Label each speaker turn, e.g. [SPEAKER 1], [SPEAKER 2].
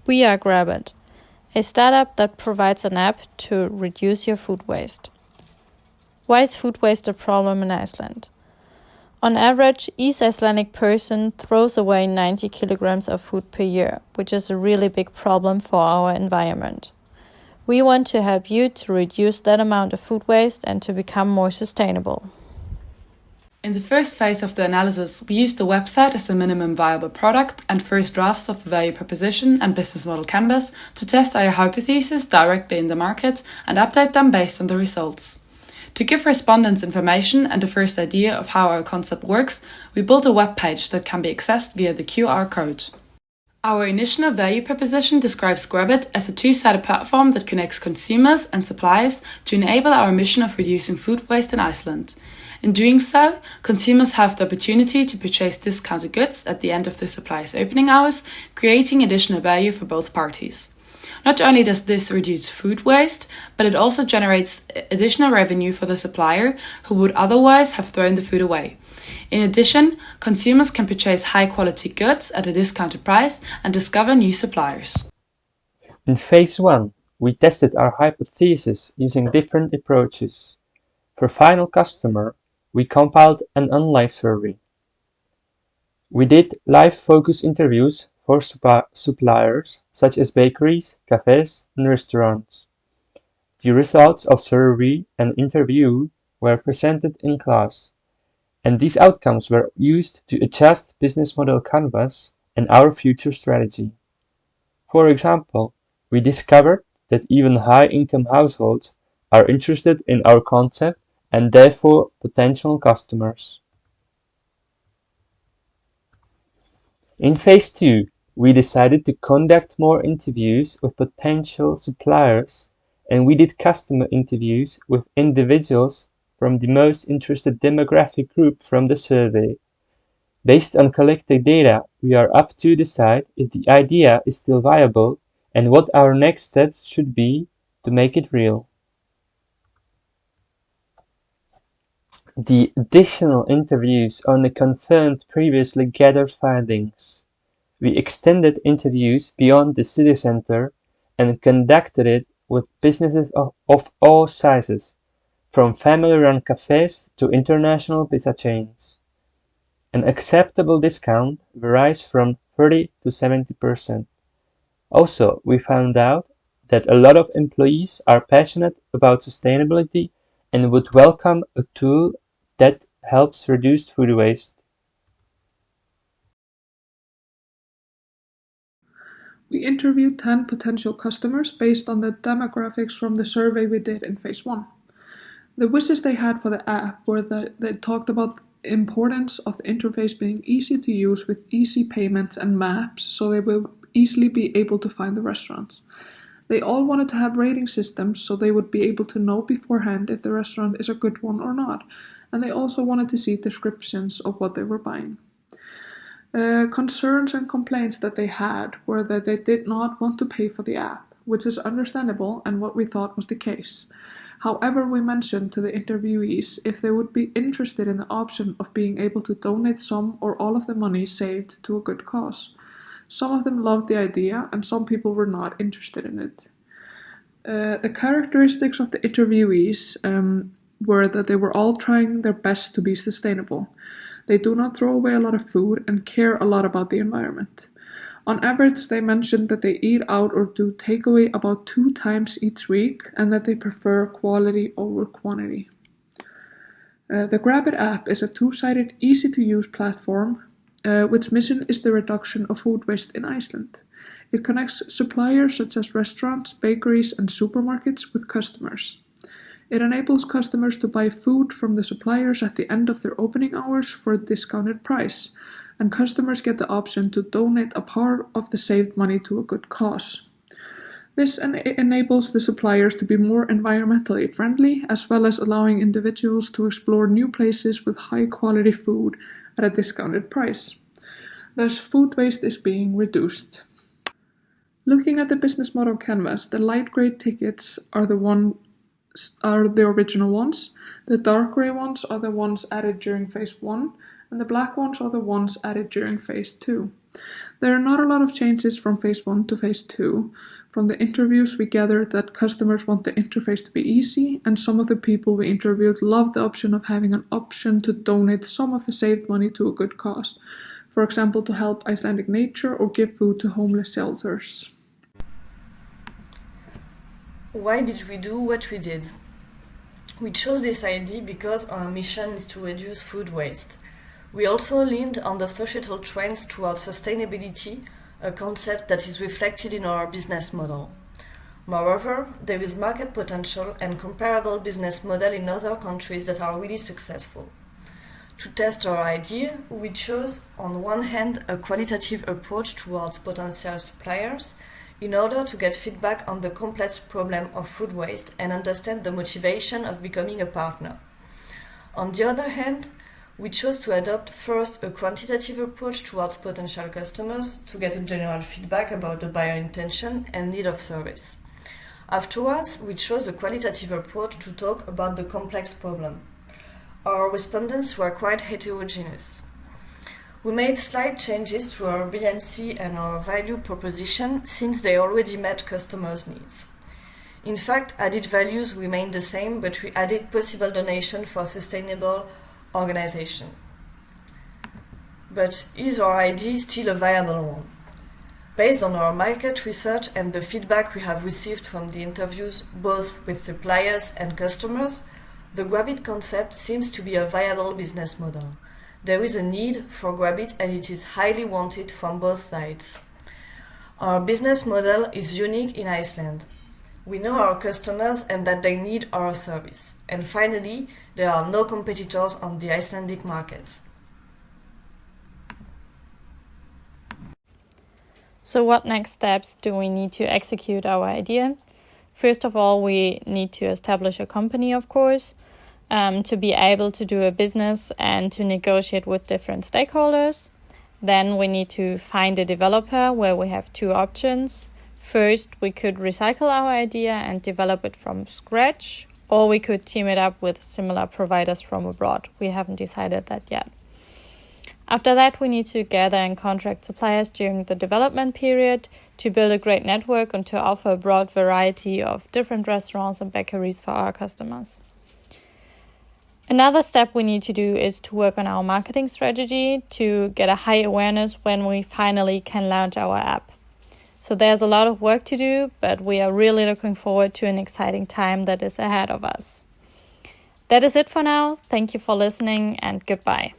[SPEAKER 1] We are Grabit, a startup that provides an app to reduce your food waste. Why is food waste a problem in Iceland? On average, each Icelandic person throws away 90 kilograms of food per year, which is a really big problem for our environment. We want to help you to reduce that amount of food waste and to become more sustainable.
[SPEAKER 2] In the first phase of the analysis, we used the website as the minimum viable product and first drafts of the value proposition and business model canvas to test our hypotheses directly in the market and update them based on the results. To give respondents information and a first idea of how our concept works, we built a web page that can be accessed via the QR code. Our initial value proposition describes Grabit as a two-sided platform that connects consumers and suppliers to enable our mission of reducing food waste in Iceland. In doing so, consumers have the opportunity to purchase discounted goods at the end of the supplier's opening hours, creating additional value for both parties. Not only does this reduce food waste, but it also generates additional revenue for the supplier who would otherwise have thrown the food away. In addition, consumers can purchase high-quality goods at a discounted price and discover new suppliers.
[SPEAKER 3] In phase 1, we tested our hypothesis using different approaches. For final customer, we compiled an online survey. We did live focus interviews for suppliers such as bakeries, cafes, and restaurants. The results of survey and interview were presented in class, and these outcomes were used to adjust business model canvas and our future strategy. For example, we discovered that even high-income households are interested in our concept and therefore potential customers. In phase 2, we decided to conduct more interviews with potential suppliers, and we did customer interviews with individuals from the most interested demographic group from the survey. Based on collected data, we are up to decide if the idea is still viable and what our next steps should be to make it real. The additional interviews only confirmed previously gathered findings. We extended interviews beyond the city center and conducted it with businesses of all sizes, from family-run cafes to international pizza chains. An acceptable discount varies from 30 to 70%. Also, we found out that a lot of employees are passionate about sustainability and would welcome a tool that helps reduce food waste.
[SPEAKER 4] We interviewed 10 potential customers based on the demographics from the survey we did in phase 1. The wishes they had for the app were that they talked about the importance of the interface being easy to use with easy payments and maps so they will easily be able to find the restaurants. They all wanted to have rating systems so they would be able to know beforehand if the restaurant is a good one or not, and they also wanted to see descriptions of what they were buying. Concerns and complaints that they had were that they did not want to pay for the app, which is understandable and what we thought was the case. However, we mentioned to the interviewees if they would be interested in the option of being able to donate some or all of the money saved to a good cause. Some of them loved the idea and some people were not interested in it. The characteristics of the interviewees were that they were all trying their best to be sustainable. They do not throw away a lot of food and care a lot about the environment. On average, they mentioned that they eat out or do takeaway about 2 times each week and that they prefer quality over quantity. The Grabit app is a two-sided, easy-to-use platform which mission is the reduction of food waste in Iceland. It connects suppliers such as restaurants, bakeries, and supermarkets with customers. It enables customers to buy food from the suppliers at the end of their opening hours for a discounted price, and customers get the option to donate a part of the saved money to a good cause. This enables the suppliers to be more environmentally friendly, as well as allowing individuals to explore new places with high-quality food at a discounted price. Thus, food waste is being reduced. Looking at the business model canvas, the light gray tickets are the original ones, the dark gray ones are the ones added during phase 1, and the black ones are the ones added during phase 2. There are not a lot of changes from phase 1 to phase 2. From the interviews, we gathered that customers want the interface to be easy, and some of the people we interviewed loved the option of having an option to donate some of the saved money to a good cause. For example, to help Icelandic nature or give food to homeless shelters.
[SPEAKER 5] Why did we do what we did? We chose this idea because our mission is to reduce food waste. We also leaned on the societal trends towards sustainability, a concept that is reflected in our business model. Moreover, there is market potential and comparable business model in other countries that are really successful. To test our idea, we chose on one hand a qualitative approach towards potential suppliers in order to get feedback on the complex problem of food waste and understand the motivation of becoming a partner. On the other hand, we chose to adopt first a quantitative approach towards potential customers to get a general feedback about the buyer intention and need of service. Afterwards, we chose a qualitative approach to talk about the complex problem. Our respondents were quite heterogeneous. We made slight changes to our BMC and our value proposition since they already met customers' needs. In fact, added values remained the same, but we added possible donation for sustainable organization. But is our idea still a viable one? Based on our market research and the feedback we have received from the interviews both with suppliers and customers, the Grabit concept seems to be a viable business model. There is a need for Grabit and it is highly wanted from both sides. Our business model is unique in Iceland. We know our customers and that they need our service. And finally, there are no competitors on the Icelandic market.
[SPEAKER 1] So what next steps do we need to execute our idea? First of all, we need to establish a company, of course, to be able to do a business and to negotiate with different stakeholders. Then we need to find a developer where we have two options. First, we could recycle our idea and develop it from scratch, or we could team it up with similar providers from abroad. We haven't decided that yet. After that, we need to gather and contract suppliers during the development period to build a great network and to offer a broad variety of different restaurants and bakeries for our customers. Another step we need to do is to work on our marketing strategy to get a high awareness when we finally can launch our app. So there's a lot of work to do, but we are really looking forward to an exciting time that is ahead of us. That is it for now. Thank you for listening and goodbye.